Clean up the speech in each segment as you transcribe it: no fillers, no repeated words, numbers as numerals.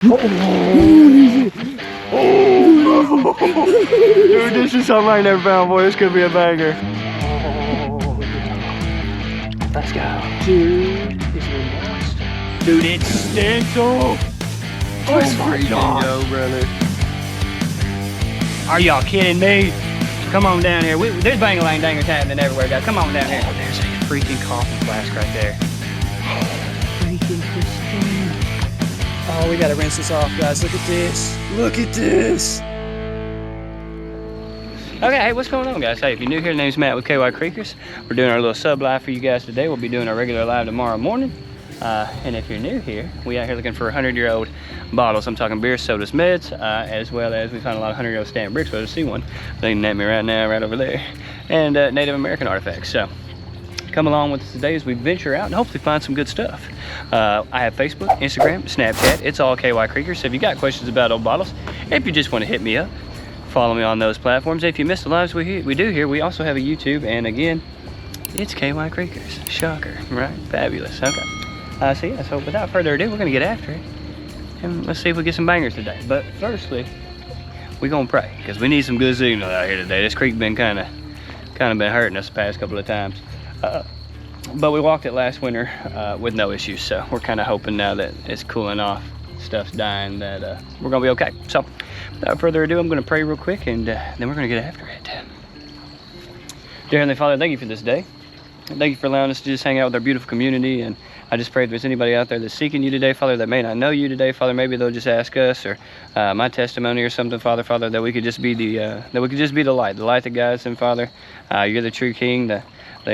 Oh, dude, this is something I ain't never found, boy. This could be a banger. Let's go. Dude, this is a monster. Dude, it's stencil. Oh my God. Yo, brother. Are y'all kidding me? Come on down here. There's bang-a-lang dangers happening everywhere, guys. Come on down here. Oh, there's a freaking coffee flask right there. Freaking pristine. Oh, we gotta rinse this off, guys. Look at this. Look at this. Okay, hey, what's going on, guys? Hey, if you're new here, the name's Matt with KyCreekers. We're doing our little sub live for you guys today. We'll be doing our regular live tomorrow morning. And if you're new here, we out here looking for 100-year-old bottles. I'm talking beer, sodas, meds, as well as we found a lot of 100-year-old stamp bricks. But I see one leaning at me right now, right over there. And Native American artifacts. So come along with us today as we venture out and hopefully find some good stuff. I have Facebook, Instagram, Snapchat. It's all KyCreekers. So if you got questions about old bottles, if you just want to hit me up, follow me on those platforms. If you missed the lives we do here, we also have a YouTube. And again, it's KyCreekers. Shocker, right? Fabulous. Okay. So yeah, so without further ado, we're gonna get after it. And let's see if we get some bangers today. But firstly, we're gonna pray, because we need some good signal out here today. This creek been kind of been hurting us the past couple of times. But we walked it last winter with no issues, so we're kind of hoping now that it's cooling off, stuff's dying, that we're gonna be okay. So without further ado, I'm gonna pray real quick, and then we're gonna get after it. Dear Heavenly Father, thank you for this day. Thank you for allowing us to just hang out with our beautiful community. And I just pray if there's anybody out there that's seeking you today, Father, that may not know you today, Father, maybe they'll just ask us, or my testimony or something, Father, that we could just be the light that guides them, Father. You're the true King, the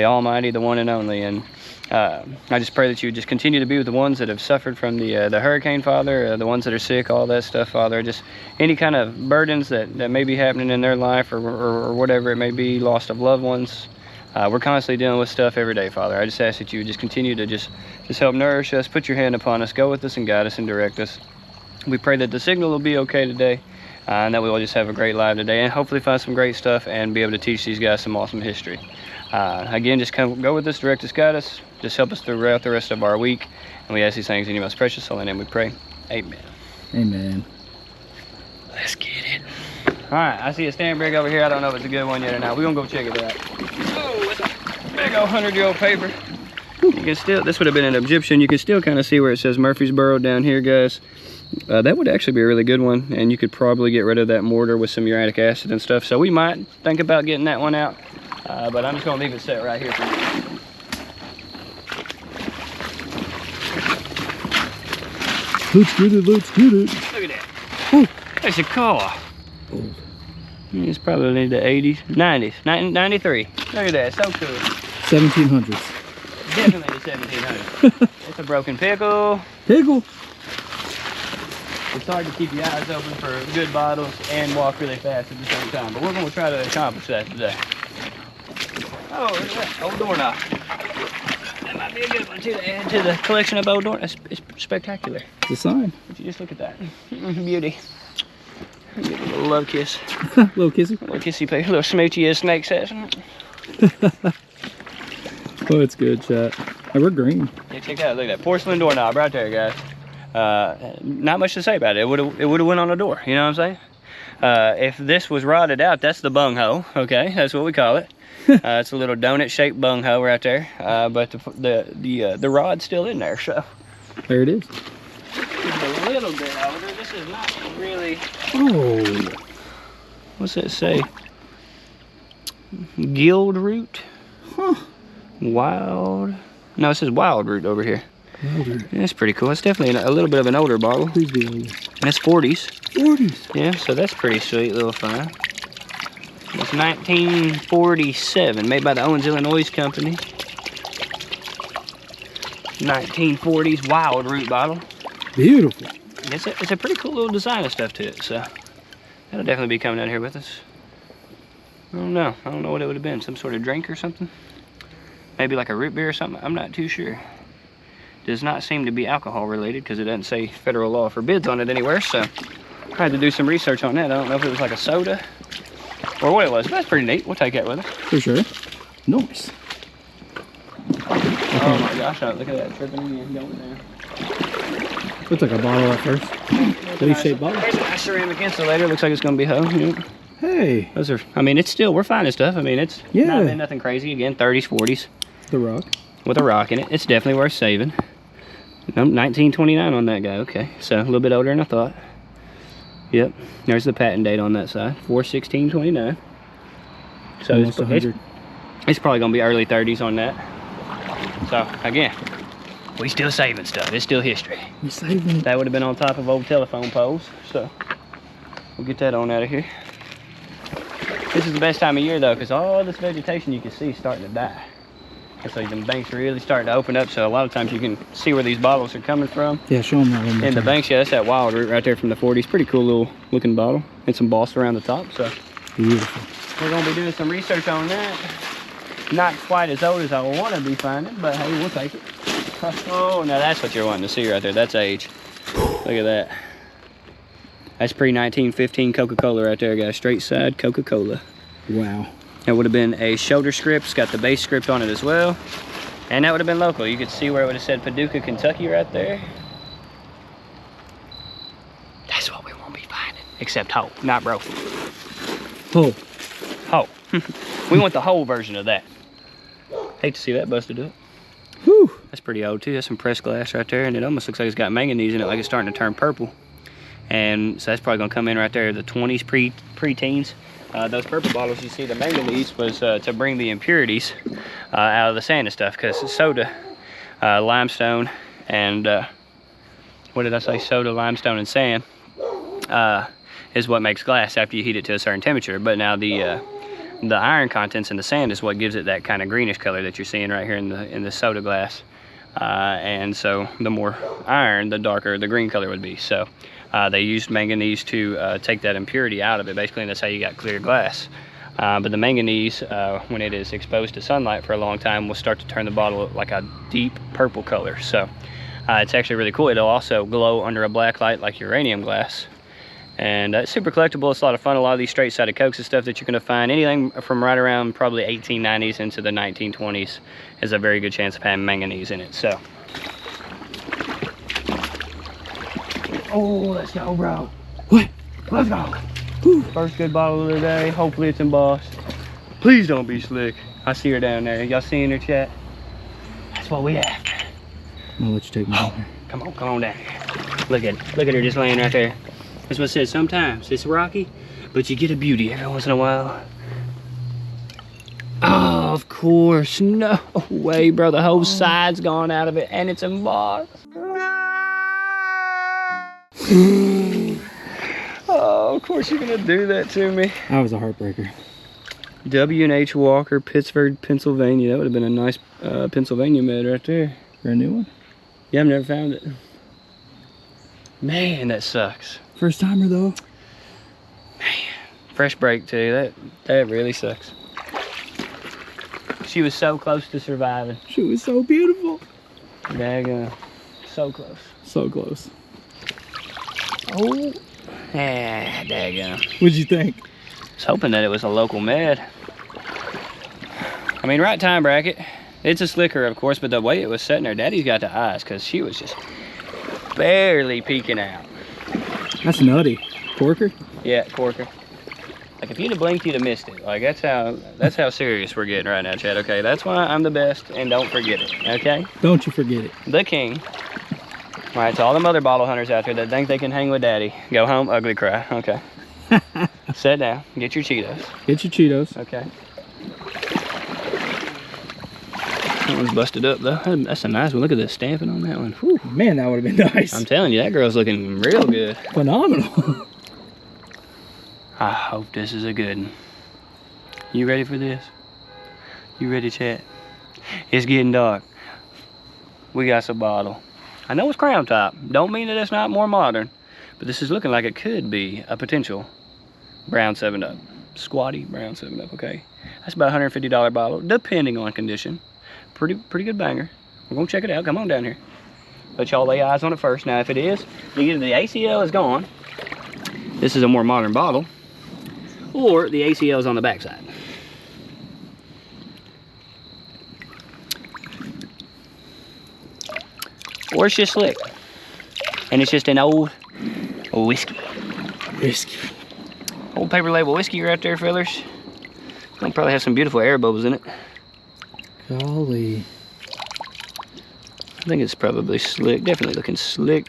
Almighty, the one and only. And I just pray that you would just continue to be with the ones that have suffered from the hurricane, Father, the ones that are sick, all that stuff, Father. Just any kind of burdens that may be happening in their life, or whatever it may be, loss of loved ones. We're constantly dealing with stuff every day, Father. I just ask that you would just continue to just help nourish us, put your hand upon us, go with us and guide us and direct us. We pray that the signal will be okay today, and that we will just have a great live today, and hopefully find some great stuff and be able to teach these guys some awesome history. Again, just go with us, direct us, guide us, just help us throughout the rest of our week. And we ask these things in your most precious holy name we pray. Amen. Amen. Let's get it. All right, I see a stand brick over here. I don't know if it's a good one yet or not. We're gonna go check it out. Oh, it's a big old 100-year-old paper. You can still, this would have been an Egyptian. You can still kind of see where it says Murfreesboro down here, guys. That would actually be a really good one, and you could probably get rid of that mortar with some uric acid and stuff. So we might think about getting that one out, but I'm just gonna leave it set right here for you. Let's get it, let's get it. Look at that. Ooh, that's a car. Old. It's probably in the 80s, 90s, 93. Look at that, so cool. 1700s. Definitely the 1700s. It's a broken pickle. Pickle. It's hard to keep your eyes open for good bottles and walk really fast at the same time, but we're going to try to accomplish that today. Oh, look at that, old doorknob. That might be a good one too to add to the collection of old doorknobs. It's spectacular. It's a sign. Would you just look at that? Beauty. Give it a little love kiss. Little kissy. A little kissy face, a little smoochy as Snake says. Oh, it's good, chat. Oh, we're green. Yeah, check that out. Look at that porcelain doorknob right there, guys. Not much to say about it. It would have went on the door. You know what I'm saying? If this was rotted out, that's the bung hole. Okay, that's what we call it. It's a little donut-shaped bung hole right there. But the rod's still in there. So There it is. it's a little bit older. This is not really. Oh. What's that say? Guild root? Huh. Wild. No, it says wild root over here. Older. That's pretty cool. It's definitely a little bit of an older bottle. Who's the older? And it's 40s. 40s. Yeah, so that's pretty sweet little find. It's 1947, made by the Owens, Illinois company. 1940s wild root bottle. Beautiful. It's a pretty cool little design and stuff to it, so that'll definitely be coming out here with us. I don't know what it would have been. Some sort of drink or something? Maybe like a root beer or something? I'm not too sure. Does not seem to be alcohol related because it doesn't say federal law forbids on it anywhere, so I had to do some research on that. I don't know if it was like a soda or what it was, but that's pretty neat. We'll take that with us. For sure. Nice. Oh my gosh, look at that tripping in going there. Looks like a bottle at first. Leaf-shaped bottle. There's a nice ceramic insulator. Looks like it's gonna be home. Yeah. Hey. Those are, I mean, it's still, we're finding stuff. I mean, it's not been nothing crazy. Again, 30s, 40s. The rock. With a rock in it. It's definitely worth saving. 1929 on that guy. Okay, so a little bit older than I thought. Yep, there's the patent date on that side. 4/16/29. So it's probably gonna be early 30s on that. So again, we still saving stuff. It's still history. We're saving it. That would have been on top of old telephone poles. So we'll get that on out of here. This is the best time of year though, because all this vegetation you can see is starting to die. And so the banks are really starting to open up. So a lot of times you can see where these bottles are coming from. Yeah, show them that one. And the banks, yeah, that's that wild root right there from the 40s. Pretty cool little looking bottle. And some boss around the top. So beautiful. We're gonna be doing some research on that. Not quite as old as I want to be finding, but hey, we'll take it. Oh, now that's what you're wanting to see right there. That's age. Look at that. That's pre-1915 Coca-Cola right there, guys. Straight side Coca-Cola. Wow. That would have been a shoulder script. It's got the base script on it as well. And that would have been local. You could see where it would have said Paducah, Kentucky right there. That's what we won't be finding. Except whole, not broken. Whole. Whole. We want the whole version of that. Hate to see that busted up. Whew. That's pretty old too. That's some pressed glass right there. And it almost looks like it's got manganese in it, like it's starting to turn purple. And so that's probably gonna come in right there, the 20s, pre-teens. Those purple bottles you see, the manganese was to bring the impurities out of the sand and stuff, because soda, limestone, and what did I say? Soda, limestone, and sand is what makes glass after you heat it to a certain temperature. But now the iron contents in the sand is what gives it that kind of greenish color that you're seeing right here in the soda glass. And so the more iron, the darker the green color would be. So they used manganese to take that impurity out of it, basically, and that's how you got clear glass. But the manganese, when it is exposed to sunlight for a long time, will start to turn the bottle like a deep purple color. So it's actually really cool. It'll also glow under a black light like uranium glass. And it's super collectible. It's a lot of fun. A lot of these straight-sided Cokes and stuff that you're gonna find, anything from right around probably 1890s into the 1920s, is a very good chance of having manganese in it. So. Oh, let's go, bro. What? Let's go. Whew. First good bottle of the day. Hopefully it's embossed. Please don't be slick. I see her down there. Y'all seeing her, chat? That's what we after. I'll let you take me down here. Come on down here. Look at her. Look at her just laying right there. That's what I said. Sometimes it's rocky, but you get a beauty every once in a while. Oh, of course. No way, bro. The whole side's gone out of it, and it's embossed. Oh, of course you're gonna do that to me. That was a heartbreaker. W&H Walker, Pittsburgh, Pennsylvania. That would have been a nice Pennsylvania med right there. For a new one? Yeah, I've never found it. Man, that sucks. First timer though. Man, fresh break too. That really sucks. She was so close to surviving. She was so beautiful. Daggone. So close. So close. Oh. Ah, daggone. What'd you think? I was hoping that it was a local med. I mean, right time bracket. It's a slicker, of course, but the way it was setting her, Daddy's got the eyes, because she was just barely peeking out. That's nutty. Corker? Yeah, corker. Like if you'd have blinked, you'd have missed it. Like that's how serious we're getting right now, Chad. Okay, that's why I'm the best, and don't forget it. Okay. Don't you forget it. The king. All right, to all them other bottle hunters out there that think they can hang with Daddy, go home, ugly cry. Okay. Sit down. Get your Cheetos. Get your Cheetos. Okay. That one's busted up though. That's a nice one. Look at the stamping on that one. Whew. Man, that would have been nice. I'm telling you, that girl's looking real good. Phenomenal. I hope this is a good one. You ready for this? You ready, chat? It's getting dark. We got some bottle. I know it's crown top. Don't mean that it's not more modern, but this is looking like it could be a potential brown 7-Up. Squatty brown 7-Up, okay? That's about a $150 bottle, depending on condition. Pretty good banger. We're gonna check it out. Come on down here. Let y'all lay eyes on it first. Now, if it is, either the ACL is gone, this is a more modern bottle, or the ACL is on the backside. Or it's just slick. And it's just an old whiskey. Whiskey. Old paper label whiskey right there, fellers. It'll probably have some beautiful air bubbles in it. Golly. I think it's probably slick. Definitely looking slick.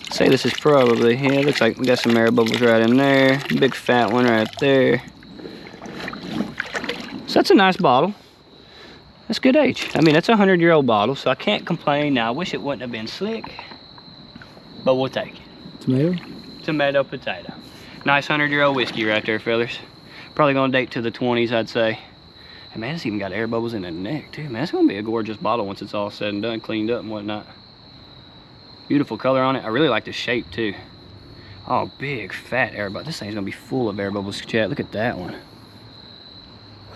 I'd say this is probably, yeah, it looks like we got some air bubbles right in there. Big fat one right there. So that's a nice bottle. That's good age. I mean, that's a 100-year-old bottle, so I can't complain. Now, I wish it wouldn't have been slick, but we'll take it. Tomato? Tomato, potato. Nice 100-year-old whiskey right there, fellas. Probably gonna date to the 20s, I'd say. And man, it's even got air bubbles in the neck too. Man, it's gonna be a gorgeous bottle once it's all said and done, cleaned up and whatnot. Beautiful color on it. I really like the shape too. Oh, big fat air bubble. This thing's gonna be full of air bubbles, chat. Look at that one.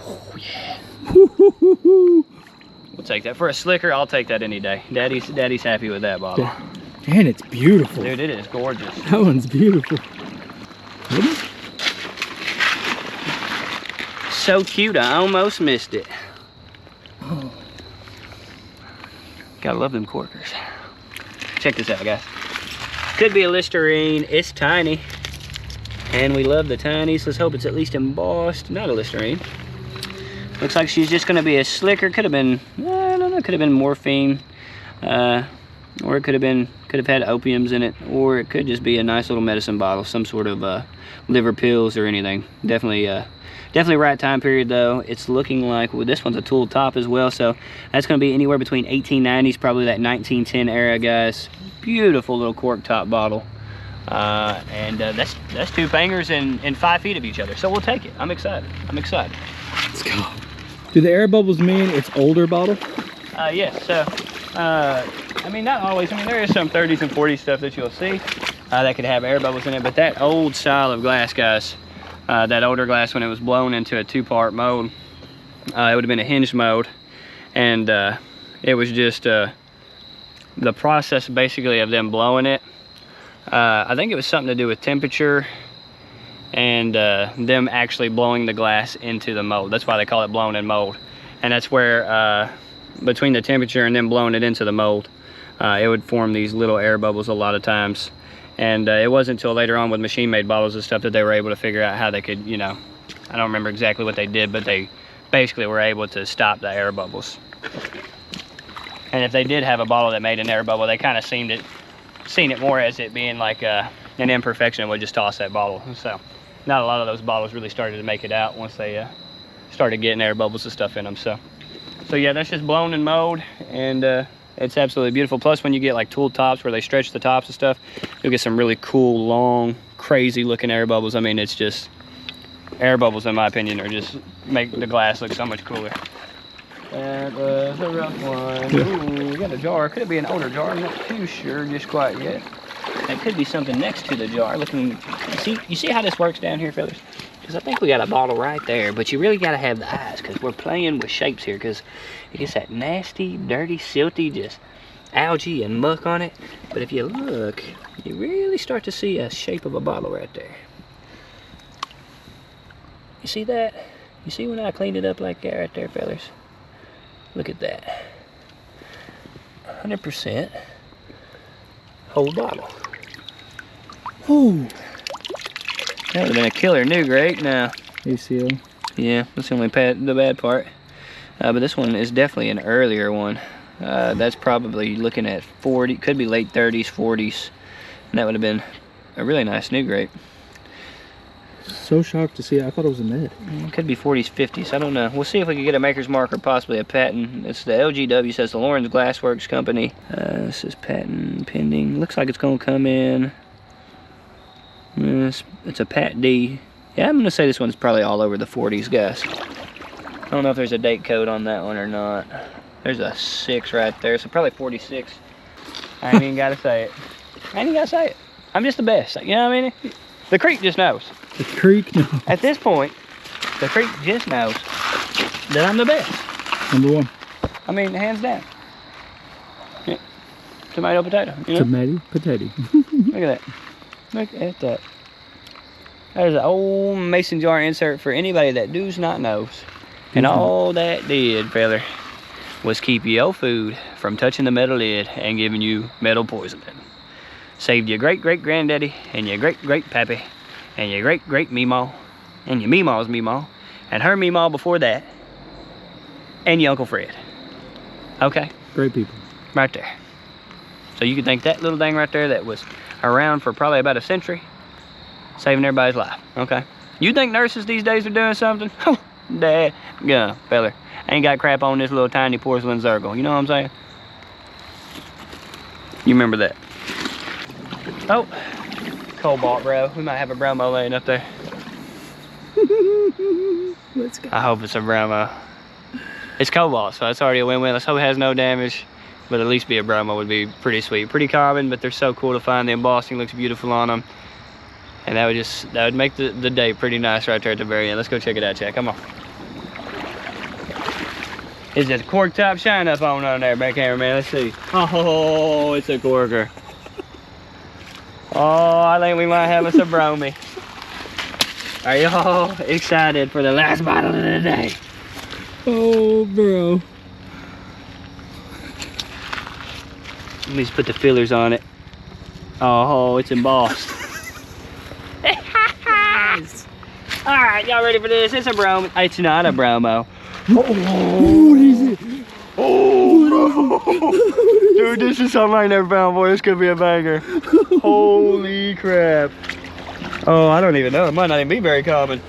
Oh yeah. We'll take that for a slicker. I'll take that any day. Daddy's happy with that bottle. And it's beautiful. Dude, it is gorgeous. That one's beautiful. Isn't it? So cute, I almost missed it. Oh. Gotta love them corkers. Check this out, guys. Could be a Listerine. It's tiny. And we love the tinies. Let's hope it's at least embossed. Not a Listerine. Looks like she's just gonna be a slicker. Could have been, I don't know, could have been morphine. Or it could have had opiums in it. Or it could just be a nice little medicine bottle. Some sort of liver pills or anything. Definitely right time period though. It's looking like, well, this one's a tool top as well, so that's going to be anywhere between 1890s, probably that 1910 era, guys. Beautiful little cork top bottle, and that's two bangers in 5 feet of each other. So we'll take it. I'm excited. Let's go. Do the air bubbles mean it's older bottle? Yes. So I mean, not always. I mean, there is some 30s and 40s stuff that you'll see that could have air bubbles in it, but that old style of glass, guys. That older glass, when it was blown into a 2-part mold, it would have been a hinged mold, and it was just the process basically of them blowing it. I think it was something to do with temperature and them actually blowing the glass into the mold. That's why they call it blown in mold, and that's where between the temperature and then blowing it into the mold, it would form these little air bubbles a lot of times. And it wasn't until later on with machine-made bottles and stuff that they were able to figure out how they could, you know, I don't remember exactly what they did, but they basically were able to stop the air bubbles. And if they did have a bottle that made an air bubble, they kind of seen it more as it being like an imperfection and would just toss that bottle. So not a lot of those bottles really started to make it out once they started getting air bubbles and stuff in them. So yeah, that's just blown in mold, and it's absolutely beautiful. Plus, when you get like tool tops where they stretch the tops and stuff, you'll get some really cool, long, crazy looking air bubbles. I mean, it's just, air bubbles in my opinion are just make the glass look so much cooler. That was a rough one. Yeah. Ooh, we got a jar. Could it be an older jar? I'm not too sure just quite yet. It could be something next to the jar. Looking, you see how this works down here, fellas? Because I think we got a bottle right there, but you really got to have the eyes, because we're playing with shapes here, because it gets that nasty, dirty, silty, just algae and muck on it. But if you look, you really start to see a shape of a bottle right there. You see that? You see when I cleaned it up like that right there, fellas? Look at that. 100% whole bottle. Oh. That would have been a killer new grate. Now, ACL. yeah, that's the only the bad part. But this one is definitely an earlier one. That's probably looking at 40, could be late 30s, 40s. And that would have been a really nice new grate. So shocked to see it. I thought it was a med. It could be 40s, 50s. I don't know. We'll see if we can get a maker's mark or possibly a patent. It's the LGW, says the Lawrence Glassworks Company. This is patent pending. Looks like it's going to come in. It's a Pat D. Yeah, I'm going to say this one's probably all over the 40s, guys. I don't know if there's a date code on that one or not. There's a 6 right there, so probably 46. I ain't even got to say it. I ain't even got to say it. I'm just the best. You know what I mean? The creek just knows. The creek knows. At this point, the creek just knows that I'm the best. #1. I mean, hands down. Yeah. Tomato, potato. You know? Tomato, potato. Look at that. Look at that. That is an old mason jar insert for anybody that does not knows. And all that did, fella, was keep your food from touching the metal lid and giving you metal poisoning. Saved your great-great-granddaddy and your great-great-pappy and your great-great meemaw and your meemaw's meemaw and her meemaw before that and your Uncle Fred. Okay? Great people. Right there. So you can thank that little thing right there that was around for probably about a century, saving everybody's life. Okay? You think nurses these days are doing something? Dad, yeah, feller. Ain't got crap on this little tiny porcelain zircle. You know what I'm saying? You remember that. Oh, cobalt, bro. We might have a Bromo laying up there. Let's go. I hope it's a Bromo. It's cobalt, so it's already a win-win. Let's hope it has no damage, but at least be a Bromo would be pretty sweet. Pretty common, but they're so cool to find. The embossing looks beautiful on them. And that would make the day pretty nice right there at the very end. Let's go check it out, Chad. Come on. Is it a cork top shine up on there, back cameraman? Let's see. Oh, it's a corker. Oh, I think we might have us a bromie. Are y'all excited for the last bottle of the day? Oh, bro. Let me just put the fillers on it. Oh, it's embossed. All right, y'all ready for this? It's a Bromo. It's not a Bromo. Oh, what is it? Oh, dude, this is something I never found before. This could be a banger. Holy crap. Oh, I don't even know. It might not even be very common.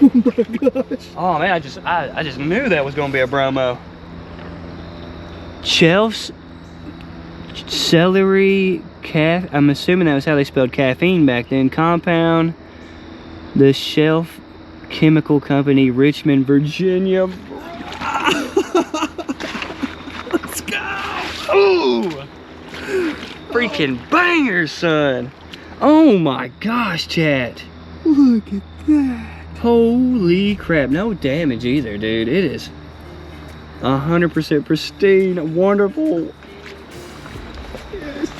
Oh my gosh. Oh man, I just knew that was gonna be a Bromo. Shelves, celery, I'm assuming that was how they spelled caffeine back then. Compound, the Shelf Chemical Company, Richmond, Virginia. Let's go. Ooh, freaking bangers, son. Oh my gosh, chat. Look at that. Holy crap, no damage either, dude. It is 100% pristine, wonderful. Yes.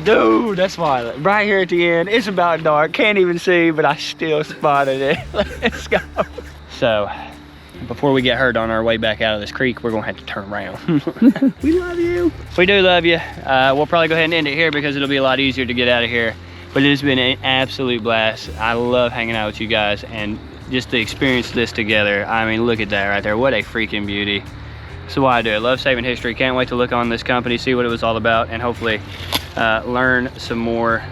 Dude, that's why right here at the end, it's about dark, can't even see, but I still spotted it. Let's go. So, before we get hurt on our way back out of this creek, we're gonna have to turn around. We love you. We do love you. We'll probably go ahead and end it here because it'll be a lot easier to get out of here. But it has been an absolute blast. I love hanging out with you guys and just to experience this together. I mean, look at that right there. What a freaking beauty. So why I do it. Love saving history. Can't wait to look on this company, see what it was all about, and hopefully learn some more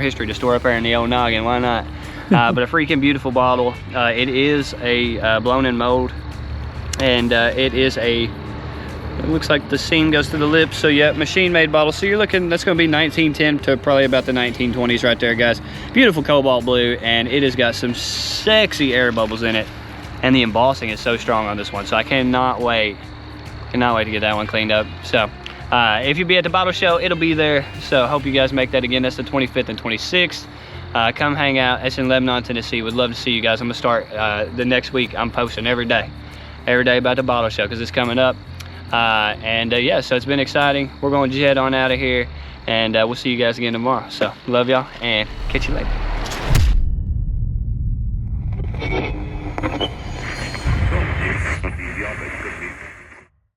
history to store up there in the old noggin. Why not? But a freaking beautiful bottle. It is a blown-in mold, and it looks like the seam goes through the lips. So yeah, machine-made bottle. So you're looking, that's going to be 1910 to probably about the 1920s right there, guys. Beautiful cobalt blue, and it has got some sexy air bubbles in it. And the embossing is so strong on this one. So I cannot wait to get that one cleaned up. So if you be at the bottle show, it'll be there. So hope you guys make that again. That's the 25th and 26th. Come hang out. It's in Lebanon, Tennessee. Would love to see you guys. I'm gonna start the next week. I'm posting every day about the bottle show because it's coming up. Yeah, so it's been exciting. We're going to jet on out of here, and we'll see you guys again tomorrow. So love y'all, and catch you later.